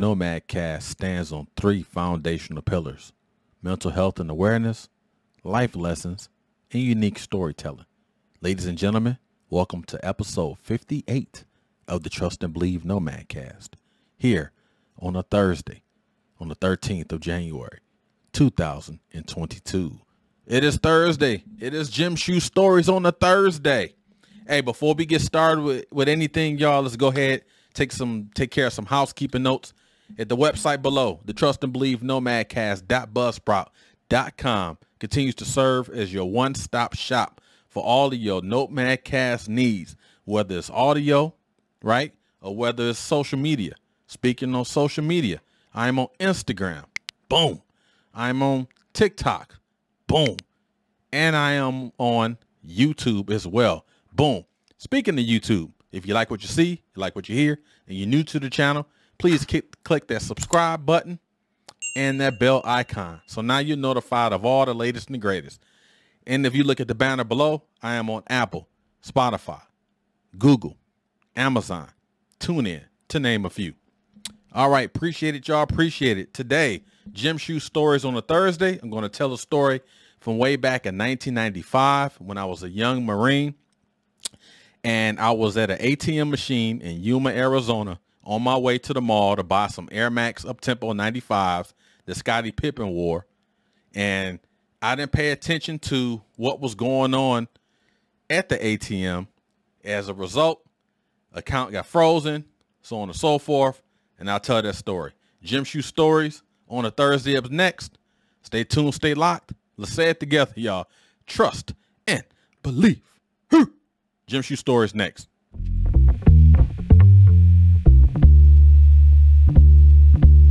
Nomad Cast stands on three foundational pillars: mental health and awareness, life lessons, and unique storytelling. Ladies and gentlemen, welcome to episode 58 of the Trust and Believe Nomad Cast, here on a Thursday, on the 13th of January, 2022. It is Thursday. It is Gym Shoe Stories on a Thursday. Hey, before we get started with anything, y'all, let's go ahead, take care of some housekeeping notes. At the website below, the Trust and Believe Nomadcast.buzzsprout.com continues to serve as your one-stop shop for all of your Nomad Cast needs, whether it's audio, right, or whether it's social media. Speaking on social media, I'm on Instagram, boom. I'm on TikTok, boom. And I am on YouTube as well, boom. Speaking of YouTube, if you like what you see, you like what you hear, and you're new to the channel, please click that subscribe button and that bell icon. So now you're notified of all the latest and the greatest. And if you look at the banner below, I am on Apple, Spotify, Google, Amazon, TuneIn, to name a few. All right, appreciate it, y'all. Appreciate it. Today, Gym Shoe Stories on a Thursday. I'm going to tell a story from way back in 1995 when I was a young Marine. And I was at an ATM machine in Yuma, Arizona, on my way to the mall to buy some Air Max Uptempo 95s that Scottie Pippen wore. And I didn't pay attention to what was going on at the ATM. As a result, account got frozen, so on and so forth. And I'll tell that story. Gym Shoe Stories on a Thursday up next. Stay tuned, stay locked. Let's say it together, y'all. Trust and believe. Gym Shoe Stories next.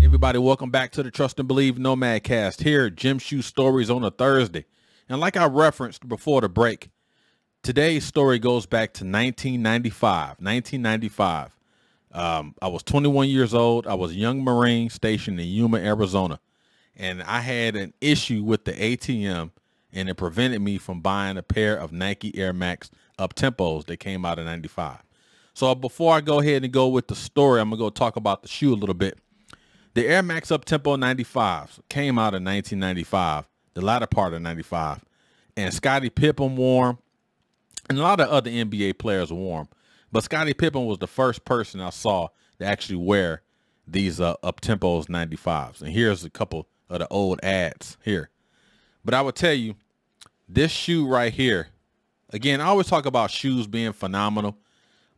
Everybody, welcome back to the Trust and Believe Nomad Cast here at Gym Shoe Stories on a Thursday. And like I referenced before the break, today's story goes back to 1995. I was 21 years old. I was a young Marine stationed in Yuma, Arizona. And I had an issue with the ATM, and it prevented me from buying a pair of Nike Air Max Uptempos that came out in 95. So before I go ahead and go with the story, I'm going to go talk about the shoe a little bit. The Air Max Uptempo 95s came out in 1995, the latter part of 95. And Scottie Pippen wore them, and a lot of other NBA players wore them. But Scottie Pippen was the first person I saw to actually wear these Uptempos 95s. And here's a couple of the old ads here. But I would tell you, this shoe right here, again, I always talk about shoes being phenomenal.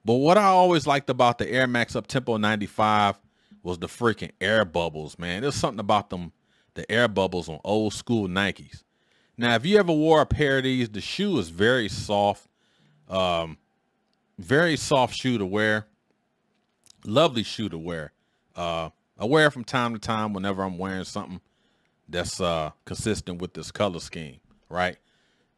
But what I always liked about the Air Max Uptempo 95 was the freaking air bubbles, man. There's something about them, the air bubbles on old school Nikes. Now, if you ever wore a pair of these, the shoe is very soft shoe to wear. Lovely shoe to wear. I wear it from time to time whenever I'm wearing something that's consistent with this color scheme, right?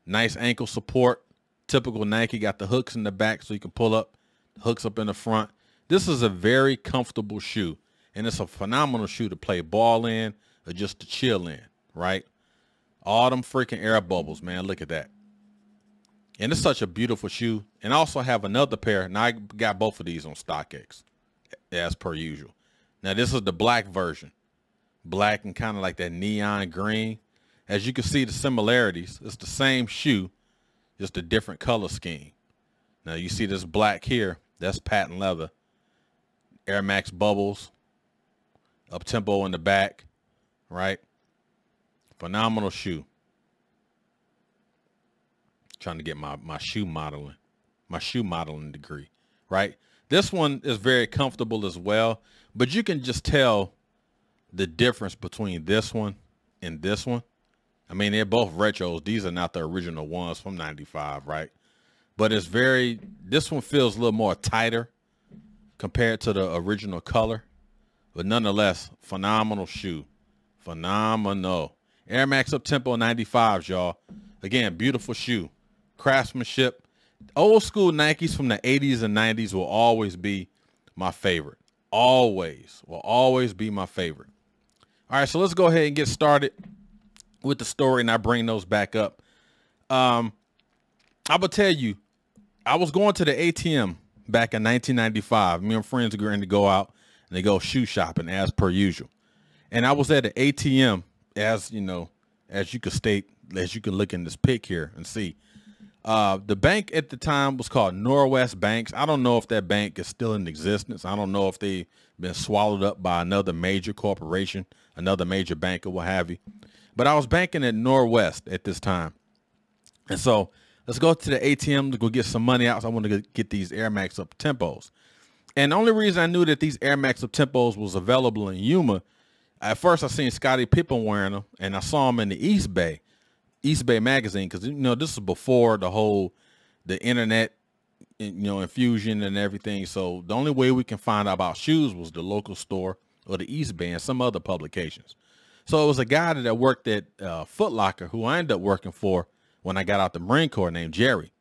Nice ankle support. Typical Nike, got the hooks in the back so you can pull up, the hooks up in the front. This is a very comfortable shoe, and it's a phenomenal shoe to play ball in or just to chill in, right? All them freaking air bubbles, man. Look at that. And it's such a beautiful shoe. And I also have another pair. Now, I got both of these on StockX, as per usual. Now, this is the black version. Black and kind of like that neon green. As you can see the similarities, it's the same shoe, just a different color scheme. Now, you see this black here. That's patent leather. Air Max bubbles. Uptempo in the back, right? Phenomenal shoe. Trying to get my shoe modeling degree, right? This one is very comfortable as well, but you can just tell the difference between this one and this one. I mean, they're both retros. These are not the original ones from 95, right? But it's this one feels a little more tighter compared to the original color. But nonetheless, phenomenal shoe. Phenomenal. Air Max Uptempo 95s, y'all. Again, beautiful shoe. Craftsmanship. Old school Nikes from the 80s and 90s will always be my favorite. Always. Will always be my favorite. All right, so let's go ahead and get started with the story, and I bring those back up. I will tell you, I was going to the ATM back in 1995. Me and friends agreeing to go out and they go shoe shopping as per usual. And I was at the ATM, as you know, as you can look in this pic here and see. The bank at the time was called Norwest Banks. I don't know if that bank is still in existence. I don't know if they've been swallowed up by another major corporation, another major bank or what have you. But I was banking at Norwest at this time. And so let's go to the ATM to go get some money out. So I want to get these Air Max Uptempos. And the only reason I knew that these Air Max Uptempos was available in Yuma, at first I seen Scottie Pippen wearing them, and I saw them in the East Bay magazine, because you know this is before the internet, you know, infusion and everything. So the only way we can find out about shoes was the local store or the East Bay and some other publications. So it was a guy that worked at Foot Locker who I ended up working for when I got out the Marine Corps, named Jerry.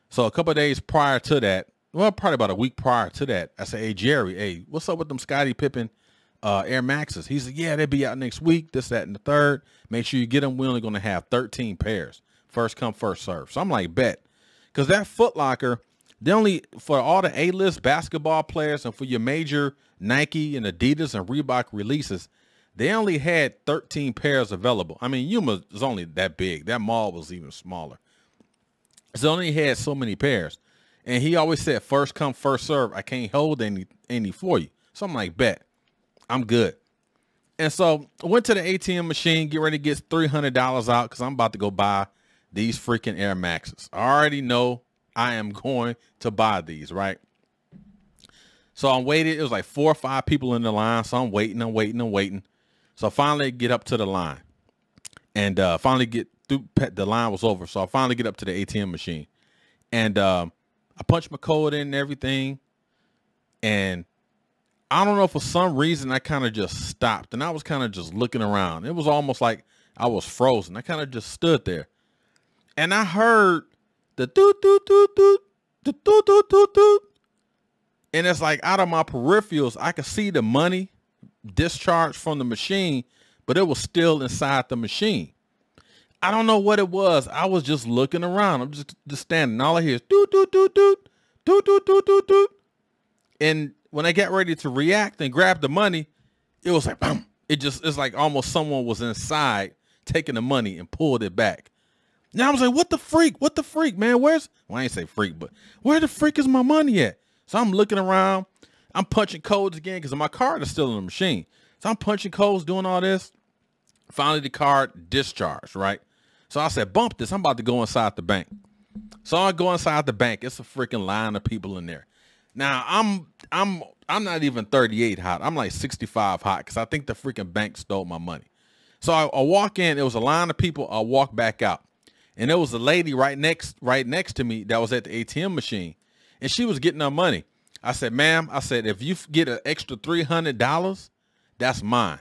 So a couple of days prior to that, well, probably about a week prior to that, I said, hey, Jerry, hey, what's up with them Scottie Pippen Air Maxes? He said, yeah, they'll be out next week, this, that, and the third. Make sure you get them. We're only going to have 13 pairs. First come, first serve. So I'm like, bet. Because that Foot Locker, they only, for all the A-list basketball players and for your major Nike and Adidas and Reebok releases, they only had 13 pairs available. I mean, Yuma is only that big. That mall was even smaller. So only had so many pairs. And he always said, first come, first serve. I can't hold any for you. So I'm like, bet. I'm good. And so I went to the ATM machine, get ready to get $300 out because I'm about to go buy these freaking Air Maxes. I already know I am going to buy these, right? So I'm waiting. It was like 4 or 5 people in the line. So I'm waiting. So I finally get up to the line, and finally get through. The line was over. So I finally get up to the ATM machine, and I punch my code in and everything. And I don't know, for some reason, I kind of just stopped, and I was kind of just looking around. It was almost like I was frozen. I kind of just stood there, and I heard the doot, doot, doot, doot, the doot, doot, doot, doot. And it's like out of my peripherals, I could see the money discharged from the machine, but it was still inside the machine. I don't know what it was. I was just looking around. I'm just standing. All I hear is doot, doot, doot, doot, doot, doot, doot, doot, doot. And when I got ready to react and grab the money, it was like, boom. It's like almost someone was inside taking the money and pulled it back. Now I was like, what the freak, man? Well, I ain't say freak, but where the freak is my money at? So I'm looking around. I'm punching codes again because my card is still in the machine. So I'm punching codes, doing all this. Finally, the card discharged, right? So I said, bump this. I'm about to go inside the bank. So I go inside the bank. It's a freaking line of people in there. Now I'm not even 38 hot. I'm like 65 hot because I think the freaking bank stole my money. So I walk in. It was a line of people. I walk back out, and there was a lady right next to me that was at the ATM machine, and she was getting her money. I said, ma'am, I said, if you get an extra $300, that's mine.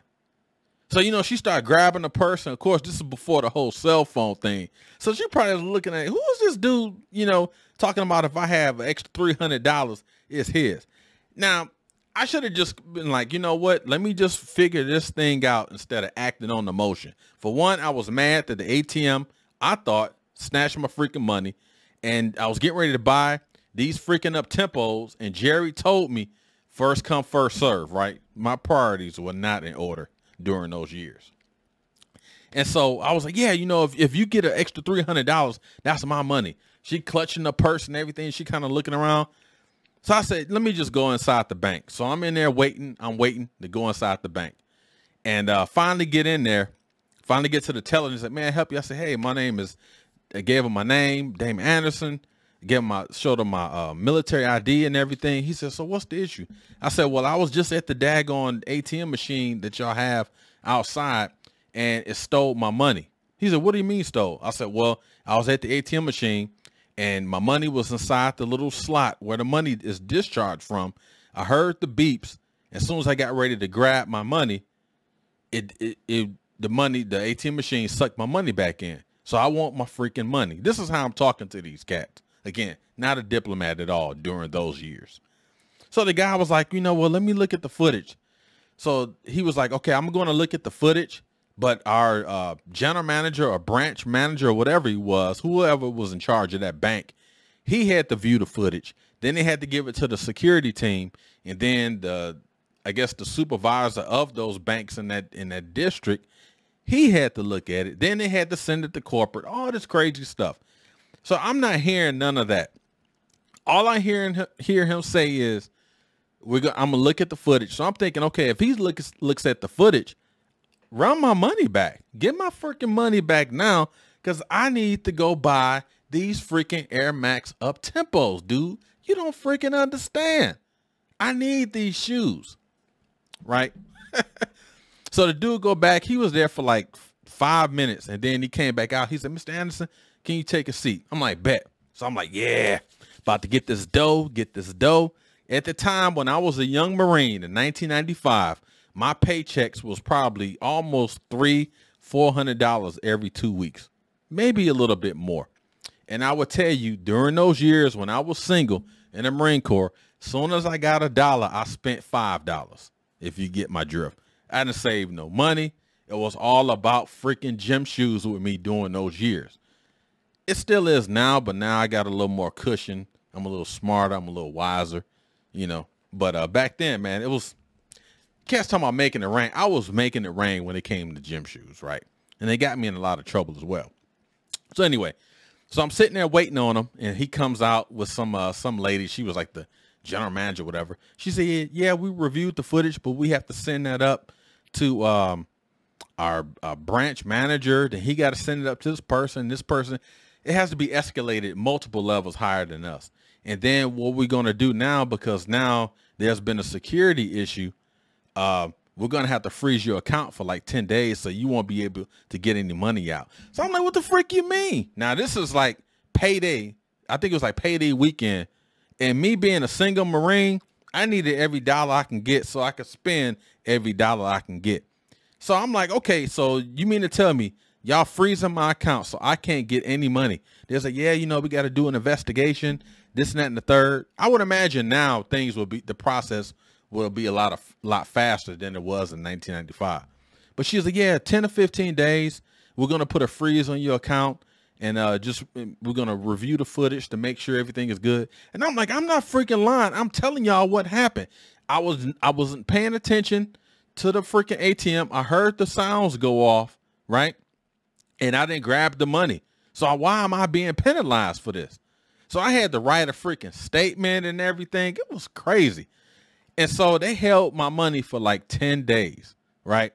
So, you know, she started grabbing the purse. And of course, this is before the whole cell phone thing. So she probably was looking at, who is this dude, you know, talking about if I have an extra $300, it's his. Now, I should have just been like, you know what? Let me just figure this thing out instead of acting on the motion. For one, I was mad that the ATM, I thought, snatched my freaking money. And I was getting ready to buy these freaking Uptempos, and Jerry told me first come, first serve, right? My priorities were not in order during those years. And so I was like, yeah, you know, if you get an extra $300, that's my money. She clutching the purse and everything. She kind of looking around. So I said, let me just go inside the bank. So I'm in there waiting. I'm waiting to go inside the bank. And finally get in there, finally get to the teller, and he said, man, I help you? I said, hey, my name is, I gave him my name, Damon Anderson. Showed him my military ID and everything. He said, so what's the issue? I said, well, I was just at the daggone ATM machine that y'all have outside, and it stole my money. He said, what do you mean stole? I said, well, I was at the ATM machine, and my money was inside the little slot where the money is discharged from. I heard the beeps. As soon as I got ready to grab my money, the ATM machine sucked my money back in. So I want my freaking money. This is how I'm talking to these cats. Again, not a diplomat at all during those years. So the guy was like, you know, well, let me look at the footage. So he was like, okay, I'm going to look at the footage. But our general manager or branch manager or whatever he was, whoever was in charge of that bank, he had to view the footage. Then they had to give it to the security team. And then the I guess the supervisor of those banks in that district, he had to look at it. Then they had to send it to corporate, all this crazy stuff. So I'm not hearing none of that. All I hear him say is, I'm gonna look at the footage. So I'm thinking, okay, if he looks at the footage, run my money back. Get my freaking money back now, because I need to go buy these freaking Air Max Uptempos, dude. You don't freaking understand. I need these shoes, right? So the dude go back. He was there for like 5 minutes, and then he came back out. He said, Mr. Anderson, can you take a seat? I'm like, bet. So I'm like, yeah, about to get this dough, At the time when I was a young Marine in 1995, my paychecks was probably almost $400 every 2 weeks, maybe a little bit more. And I would tell you, during those years when I was single in the Marine Corps, soon as I got $1, I spent $5, if you get my drift. I didn't save no money. It was all about freaking gym shoes with me during those years. It still is now, but now I got a little more cushion. I'm a little smarter. I'm a little wiser, you know. But back then, man, it was, cats talking about making it rain. I was making it rain when it came to gym shoes, right? And they got me in a lot of trouble as well. So anyway, so I'm sitting there waiting on him, and he comes out with some lady. She was like the general manager, whatever. She said, yeah, we reviewed the footage, but we have to send that up to our branch manager. Then he got to send it up to this person. It has to be escalated multiple levels higher than us. And then what we're going to do now, because now there's been a security issue, we're going to have to freeze your account for like 10 days. So you won't be able to get any money out. So I'm like, what the frick you mean? Now this is like payday. I think it was like payday weekend. And me being a single Marine, I needed every dollar I can get so I could spend every dollar I can get. So I'm like, okay, so you mean to tell me y'all freezing my account so I can't get any money? There's like, yeah, you know, we got to do an investigation, this and that and the third. I would imagine now the process will be a lot faster than it was in 1995. But she's like, yeah, 10 to 15 days. We're going to put a freeze on your account, and we're going to review the footage to make sure everything is good. And I'm like, I'm not freaking lying. I'm telling y'all what happened. I wasn't paying attention to the freaking ATM. I heard the sounds go off, right? And I didn't grab the money. So why am I being penalized for this? So I had to write a freaking statement and everything. It was crazy. And so they held my money for like 10 days, right?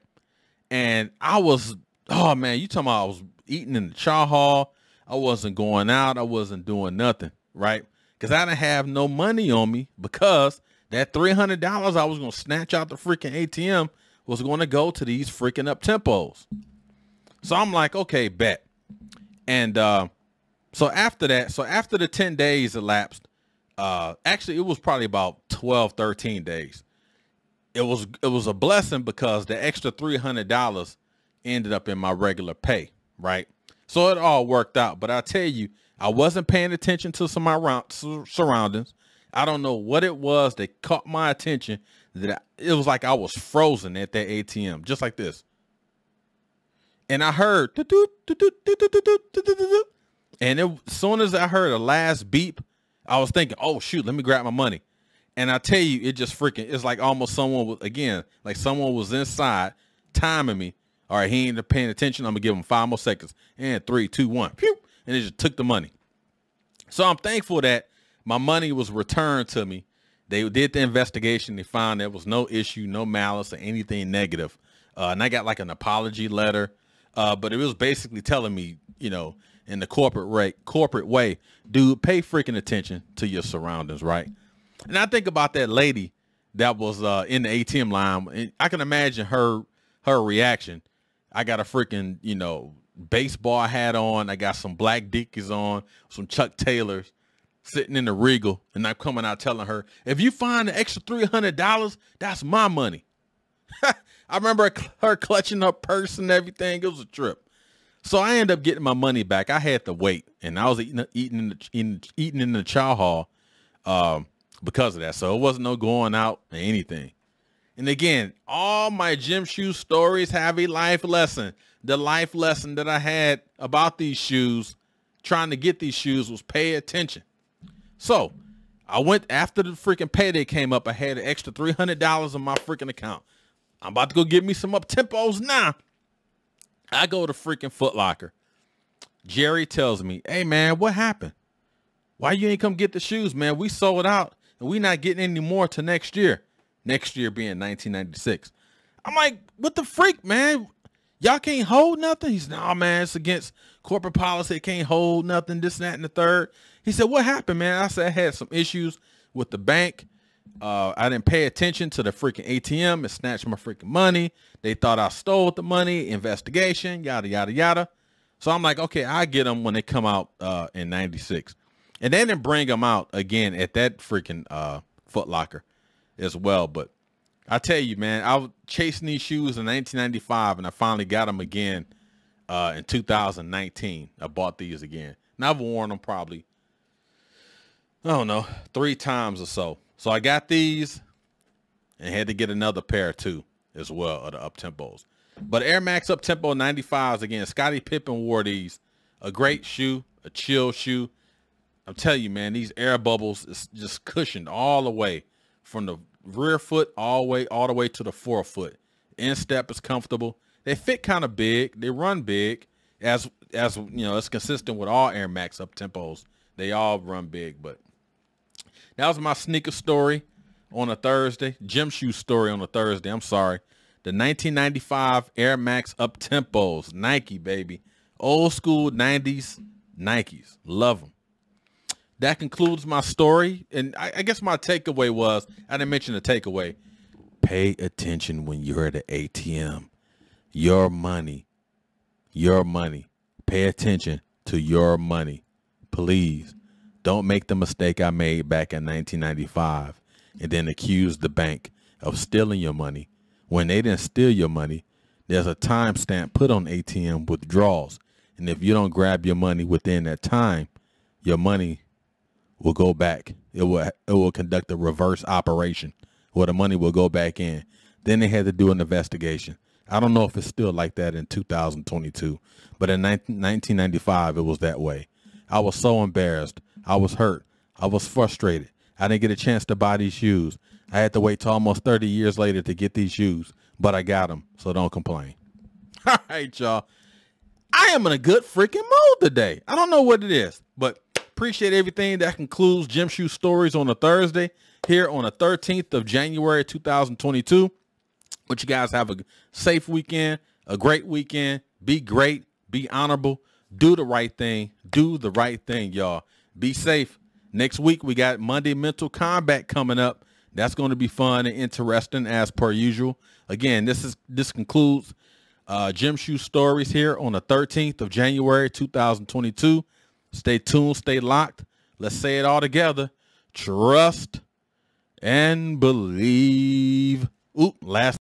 And I was, oh man, you talking about I was eating in the chow hall. I wasn't going out. I wasn't doing nothing, right? Because I didn't have no money on me, because that $300 I was going to snatch out the freaking ATM was going to go to these freaking Uptempos. So I'm like, okay, bet. And so after the 10 days elapsed, actually it was probably about 12, 13 days. It was a blessing, because the extra $300 ended up in my regular pay, right? So it all worked out. But I tell you, I wasn't paying attention to some of my surroundings. I don't know what it was that caught my attention. It was like I was frozen at that ATM, just like this. And I heard, and as soon as I heard the last beep, I was thinking, oh shoot, let me grab my money. And I tell you, it just freaking, it's like almost someone was inside timing me. All right, he ain't paying attention. I'm gonna give him 5 more seconds. And 3, 2, 1, pew, and it just took the money. So I'm thankful that my money was returned to me. They did the investigation. They found there was no issue, no malice, or anything negative. And I got like an apology letter. But it was basically telling me, you know, in the corporate way, dude, pay freaking attention to your surroundings, right? And I think about that lady that was in the ATM line, and I can imagine her reaction. I got a freaking, you know, baseball hat on. I got some black Dickies on, some Chuck Taylors, sitting in the Regal, and I'm coming out telling her, if you find the extra $300, that's my money. I remember her clutching her purse and everything. It was a trip. So I ended up getting my money back. I had to wait, and I was eating in the chow hall because of that. So it wasn't no going out or anything. And again, all my gym shoe stories have a life lesson. The life lesson that I had about these shoes, trying to get these shoes, was pay attention. So I went after the freaking payday came up. I had an extra $300 in my freaking account. I'm about to go get me some Uptempos now. I go to freaking Foot Locker. Jerry tells me, hey, man, what happened? Why you ain't come get the shoes, man? We sold out, and we not getting any more till next year. Next year being 1996. I'm like, what the freak, man? Y'all can't hold nothing? He's, no, man, it's against corporate policy. It can't hold nothing, this, that, and the third. He said, what happened, man? I said, I had some issues with the bank. I didn't pay attention to the freaking ATM. It snatched my freaking money. They thought I stole the money. Investigation, yada, yada, yada. So I'm like, okay, I get them when they come out in 96. And they didn't bring them out again at that freaking Foot Locker as well. But I tell you, man, I was chasing these shoes in 1995, and I finally got them again in 2019. I bought these again. And I've worn them probably, I don't know, 3 times or so. So I got these and had to get another pair too as well of the Uptempos. But Air Max Uptempo 95s, again, Scottie Pippen wore these. A great shoe, a chill shoe. I'm telling you, man, these air bubbles is just cushioned all the way from the rear foot all the way to the forefoot. Instep is comfortable. They fit kind of big. They run big. As you know, it's consistent with all Air Max Uptempos. They all run big. But that was my sneaker story on a Thursday. Gym shoe story on a Thursday. I'm sorry. The 1995 Air Max Uptempos. Nike, baby. Old school 90s Nikes. Love them. That concludes my story. And I guess my takeaway was, I didn't mention the takeaway. Pay attention when you're at the ATM. Your money. Your money. Pay attention to your money. Please. Don't make the mistake I made back in 1995 and then accuse the bank of stealing your money. When they didn't steal your money, there's a timestamp put on ATM withdrawals. And if you don't grab your money within that time, your money will go back. It will conduct a reverse operation where the money will go back in. Then they had to do an investigation. I don't know if it's still like that in 2022, but in 1995, it was that way. I was so embarrassed. I was hurt. I was frustrated. I didn't get a chance to buy these shoes. I had to wait till almost 30 years later to get these shoes, but I got them, so don't complain. All right, y'all. I am in a good freaking mood today. I don't know what it is, but appreciate everything. That concludes Gym Shoe Stories on a Thursday here on the 13th of January, 2022. But you guys have a safe weekend, a great weekend. Be great, be honorable, do the right thing. Do the right thing, y'all. Be safe. Next week, we got Monday Mental Combat coming up. That's going to be fun and interesting as per usual. Again, this concludes Gym Shoe Stories here on the 13th of January, 2022. Stay tuned, stay locked. Let's say it all together. Trust and believe. Last